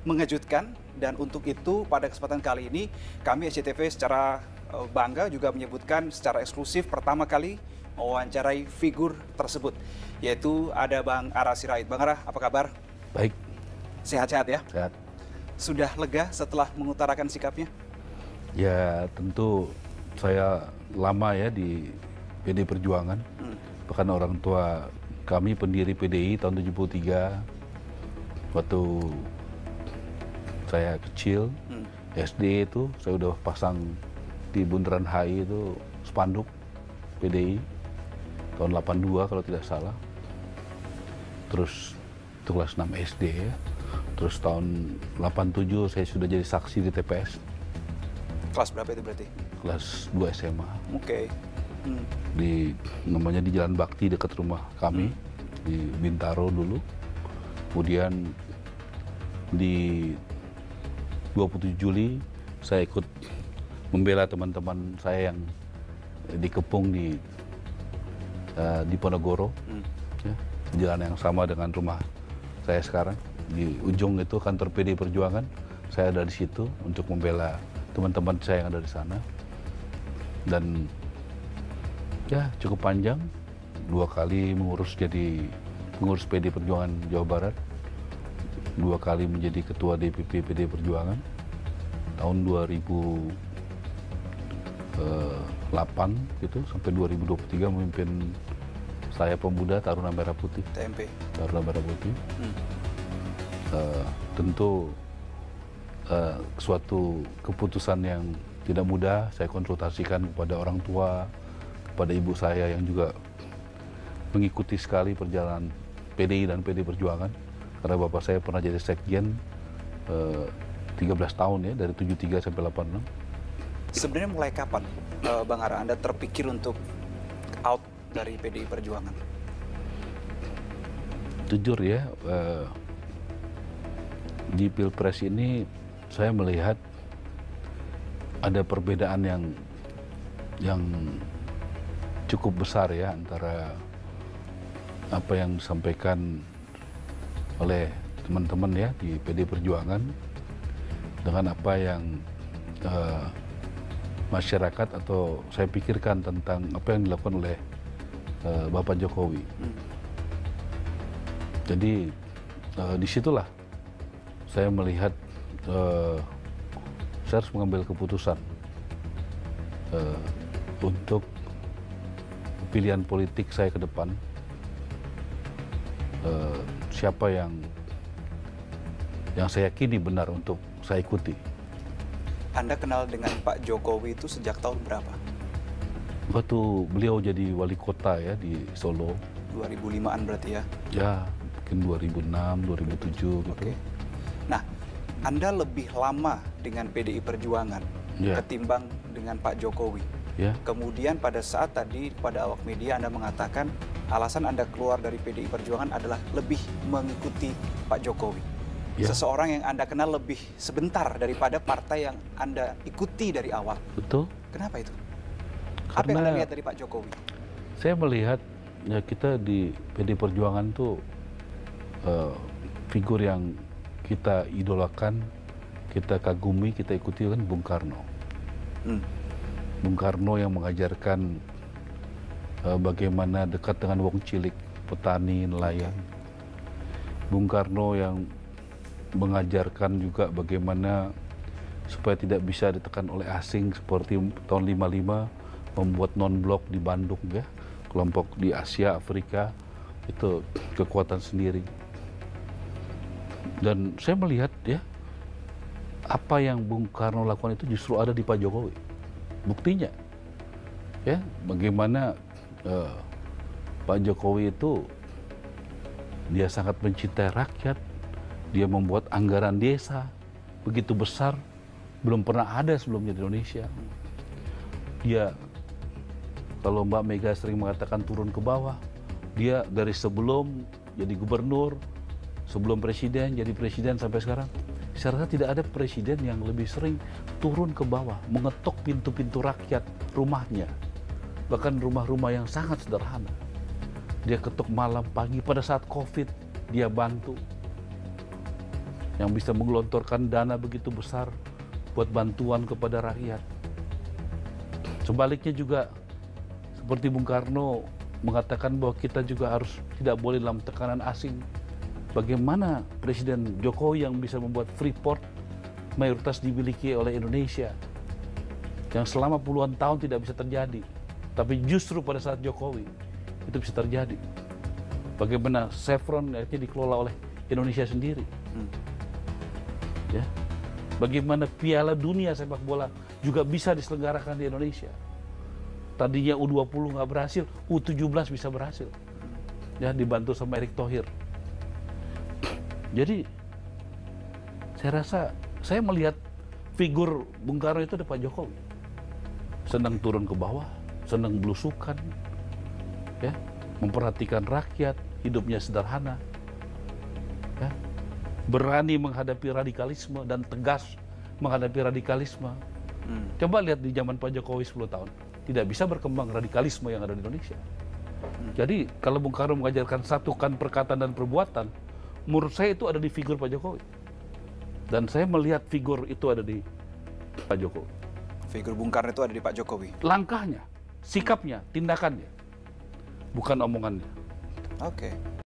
mengejutkan, dan untuk itu pada kesempatan kali ini kami SCTV secara bangga juga menyebutkan secara eksklusif pertama kali mewawancarai figur tersebut, yaitu ada Bang Ara Sirait. Bang Ara, apa kabar? Baik. Sehat-sehat ya? Sehat. Sudah lega setelah mengutarakan sikapnya? Ya tentu saya lama ya di PD Perjuangan. Bahkan orang tua kami pendiri PDI tahun 73. Waktu saya kecil, SD itu saya udah pasang di Bundaran HI itu spanduk PDI tahun 82 kalau tidak salah. Terus itu kelas 6 SD ya. Terus tahun 87 saya sudah jadi saksi di TPS. Kelas berapa itu berarti? Kelas 2 SMA. Oke. Namanya di Jalan Bakti dekat rumah kami, di Bintaro dulu. Kemudian di 27 Juli saya ikut membela teman-teman saya yang dikepung di Ponorogo, ya, jalan yang sama dengan rumah saya sekarang. Di ujung itu kantor PD Perjuangan, saya ada di situ untuk membela teman-teman saya yang ada di sana. Dan ya cukup panjang, 2 kali mengurus PD Perjuangan Jawa Barat, 2 kali menjadi ketua DPP PD Perjuangan. Tahun 2008 gitu sampai 2023 memimpin saya Pemuda Taruna Merah Putih. TMP. Taruna Merah Putih. Tentu suatu keputusan yang tidak mudah. Saya konsultasikan kepada orang tua, kepada ibu saya yang juga mengikuti sekali perjalanan PDI dan PD Perjuangan. Karena bapak saya pernah jadi sekjen 13 tahun ya, dari 73 sampai 86. Sebenarnya mulai kapan, Bang Ara, Anda terpikir untuk out dari PDI Perjuangan? Jujur ya, di Pilpres ini saya melihat ada perbedaan yang cukup besar ya antara apa yang disampaikan oleh teman-teman ya di PD Perjuangan dengan apa yang masyarakat atau saya pikirkan tentang apa yang dilakukan oleh Bapak Jokowi. Jadi disitulah saya melihat saya harus mengambil keputusan untuk pilihan politik saya ke depan. Siapa yang saya yakini benar untuk saya ikuti. Anda kenal dengan Pak Jokowi itu sejak tahun berapa? Waktu beliau jadi wali kota ya di Solo. 2005-an berarti ya? Ya, mungkin 2006, 2007 gitu. Oke. Nah, Anda lebih lama dengan PDI Perjuangan ketimbang dengan Pak Jokowi. Ya. Kemudian pada saat tadi pada awak media Anda mengatakan alasan Anda keluar dari PDI Perjuangan adalah lebih mengikuti Pak Jokowi. Ya. Seseorang yang Anda kenal lebih sebentar daripada partai yang Anda ikuti dari awal. Betul. Kenapa itu? Karena apa yang Anda lihat dari Pak Jokowi? Saya melihat ya kita di PDI Perjuangan tuh figur yang kita idolakan, kita kagumi, kita ikuti kan Bung Karno. Bung Karno yang mengajarkan bagaimana dekat dengan wong cilik, petani, nelayan. Bung Karno yang mengajarkan juga bagaimana supaya tidak bisa ditekan oleh asing seperti tahun 55 membuat non-blok di Bandung ya, kelompok di Asia, Afrika itu kekuatan sendiri. Dan saya melihat ya apa yang Bung Karno lakukan itu justru ada di Pak Jokowi. Buktinya ya bagaimana Pak Jokowi itu dia sangat mencintai rakyat. Dia membuat anggaran desa begitu besar, belum pernah ada sebelumnya di Indonesia. Dia, kalau Mbak Mega sering mengatakan turun ke bawah, dia dari sebelum jadi gubernur, sebelum presiden, jadi presiden sampai sekarang, saya rasa tidak ada presiden yang lebih sering turun ke bawah, mengetok pintu-pintu rakyat rumahnya. Bahkan rumah-rumah yang sangat sederhana. Dia ketuk malam, pagi, pada saat COVID, dia bantu. yang bisa menggelontorkan dana begitu besar buat bantuan kepada rakyat. Sebaliknya juga, seperti Bung Karno mengatakan bahwa kita juga harus tidak boleh dalam tekanan asing. Bagaimana Presiden Jokowi yang bisa membuat Freeport mayoritas dimiliki oleh Indonesia, yang selama puluhan tahun tidak bisa terjadi, tapi justru pada saat Jokowi itu bisa terjadi. Bagaimana Chevron akhirnya dikelola oleh Indonesia sendiri. Ya. Bagaimana Piala Dunia sepak bola juga bisa diselenggarakan di Indonesia. Tadinya U20 nggak berhasil, U17 bisa berhasil. Ya, dibantu sama Erick Thohir. Jadi saya rasa saya melihat figur Bung Karno itu ada Pak Jokowi. Senang turun ke bawah, senang belusukan, ya, memperhatikan rakyat, hidupnya sederhana, ya, berani menghadapi radikalisme dan tegas menghadapi radikalisme. Coba lihat di zaman Pak Jokowi 10 tahun, tidak bisa berkembang radikalisme yang ada di Indonesia. Jadi kalau Bung Karno mengajarkan satukan perkataan dan perbuatan, menurut saya itu ada di figur Pak Jokowi. Dan saya melihat figur itu ada di Pak Jokowi. Figur Bung Karno itu ada di Pak Jokowi. Langkahnya, sikapnya, tindakannya, bukan omongannya. Oke.